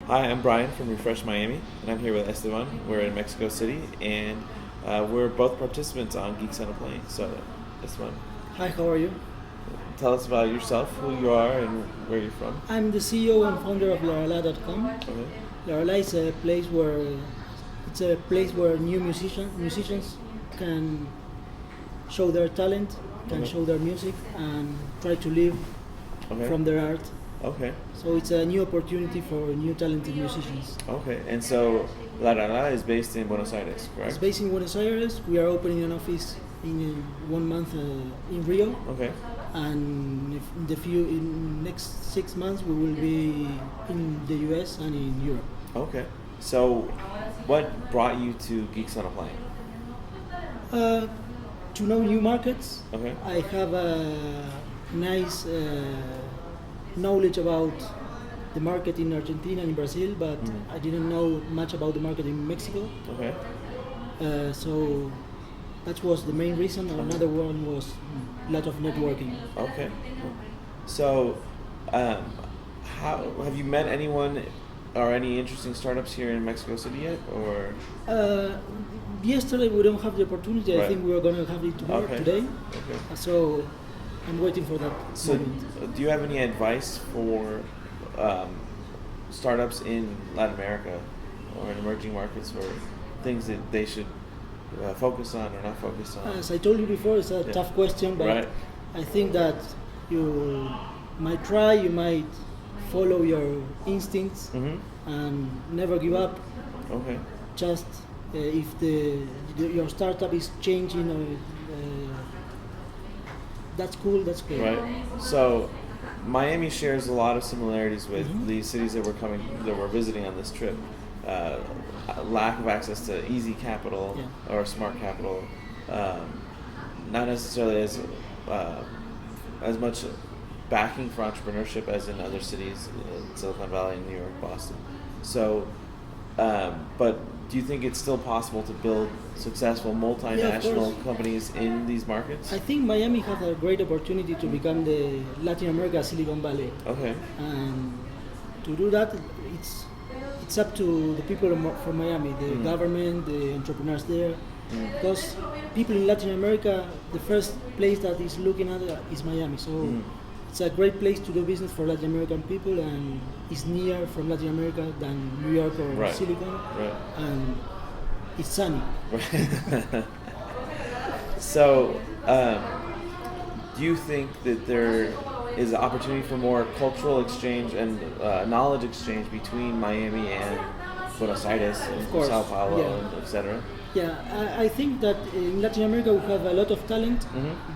Hi, I'm Brian from Refresh Miami, and I'm here with Esteban. We're in Mexico City, and we're both participants on Geeks on a Plane. So, Esteban, Hi, how are you? tell us about yourself, who you are, and where you're from. I'm the CEO and founder of larala.com. Okay. Larala is a place where new musicians can show their talent, can Okay. show their music, and try to live Okay. from their art. Okay. So it's a new opportunity for new talented musicians. Okay. And so, La Rara is based in Buenos Aires, correct? It's based in Buenos Aires. We are opening an office in 1 month in Rio, Okay. and in next 6 months we will be in the US and in Europe. Okay. So, what brought you to Geeks on a Plane? To know new markets, Okay. I have a nice knowledge about the market in Argentina and Brazil, but I didn't know much about the market in Mexico. Okay. So that was the main reason. Another one was a lot of networking. Okay. So, how have you met anyone or any interesting startups here in Mexico City yet, or? Yesterday we don't have the opportunity. I Right. think we are going to have it Okay. today. Okay. So I'm waiting for that So, moment. do you have any advice for startups in Latin America or in emerging markets, or things that they should focus on or not focus on? As I told you before, it's a Yeah. tough question, but Right. I think that you might try, you might follow your instincts Mm-hmm. and never give up. Okay. Just if your startup is changing, or that's cool. That's great. Right. So, Miami shares a lot of similarities with Mhm. the cities that we're visiting on this trip. Lack of access to easy capital Yeah. or smart capital, not necessarily as much backing for entrepreneurship as in other cities, Silicon Valley, New York, Boston. So, but do you think it's still possible to build successful multinational course. companies in these markets? I think Miami has a great opportunity to become the Latin America Silicon Valley, Okay. and to do that, it's up to the people from Miami, the government, the entrepreneurs there, because people in Latin America, the first place that is looking at is Miami. So it's a great place to do business for Latin American people, and it's near from Latin America than New York or Right. Silicon, Right. and it's sunny. So, do you think that there is an opportunity for more cultural exchange and knowledge exchange between Miami and Buenos Aires, and course, Sao Paulo, yeah. and etc.? Yeah, I think that in Latin America we have a lot of talent,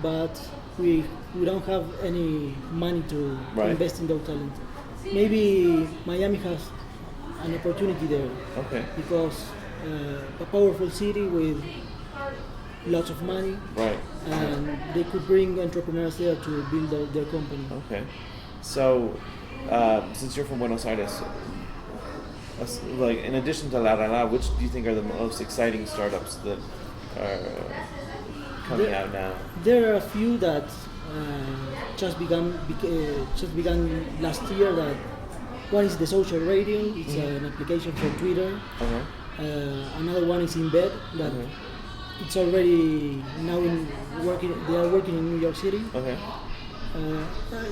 but we don't have any money to Right. invest in those talent. Maybe Miami has an opportunity there Okay. because a powerful city with lots of money, Right. and they could bring entrepreneurs there to build their company. Okay. So, since you're from Buenos Aires, like in addition to La La, which do you think are the most exciting startups that are coming There- out now? There are a few that just began last year. That one is the social radio. It's an application for Twitter. Okay. Another one is in bed. That Okay. it's already now working. They are working in New York City. Okay.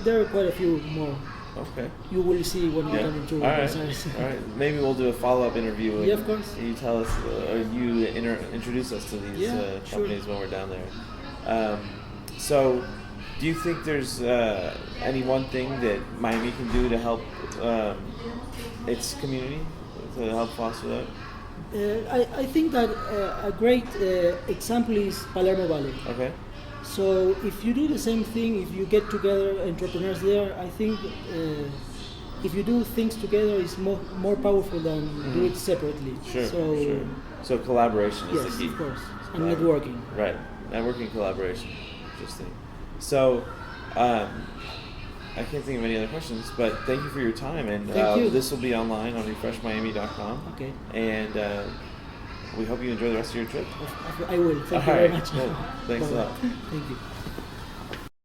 There are quite a few more. Okay. You will see when you Yeah. come into All right. Buenos Aires. All right. Maybe we'll do a follow-up interview. And Yeah, of course. You tell us, or you introduce us to these Yeah, sure. companies when we're down there. So, do you think there's any one thing that Miami can do to help its community, to help foster that? I think that a great example is Palermo Valley. Okay. So if you do the same thing, if you get together entrepreneurs there, I think if you do things together, it's more powerful than do it separately. Sure. So Sure. So collaboration is yes, the key. of course, and networking. Right. Networking, collaboration. Interesting. So, I can't think of any other questions, but thank you for your time. And Thank you. this will be online on refreshmiami.com. Okay, And we hope you enjoy the rest of your trip. I will. Thank you All very right, much. cool. Thanks a Bye-bye. lot. Thank you.